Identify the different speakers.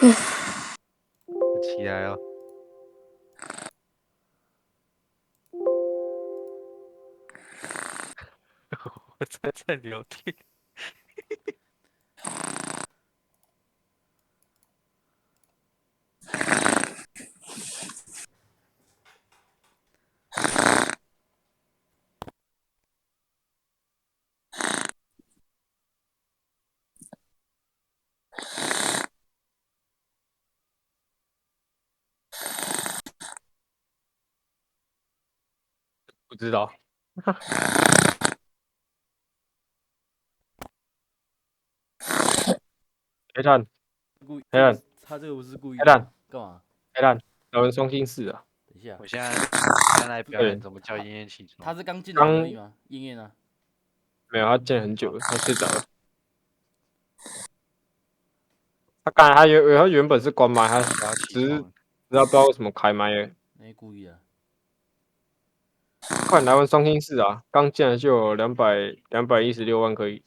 Speaker 1: 起来了，我在聊天。
Speaker 2: 不知道。黑炭，
Speaker 3: 故意，
Speaker 2: 黑炭，
Speaker 3: 他这个不是故意的吗？
Speaker 2: 黑炭，
Speaker 3: 干嘛？
Speaker 2: 黑炭，老人双心事啊。
Speaker 3: 等一下，
Speaker 1: 我现在来表演
Speaker 2: 对，
Speaker 1: 怎么叫燕燕起床。
Speaker 3: 他是刚进来而已
Speaker 2: 刚
Speaker 3: 吗？燕燕啊，
Speaker 2: 没有，他见很久了，他睡着了。他原本是关麦，他
Speaker 1: 我要起
Speaker 2: 只是
Speaker 1: 床。
Speaker 2: 不知道为什么开麦了。
Speaker 3: 没故意的。
Speaker 2: 快来玩双心事啊！刚进来就有216万可以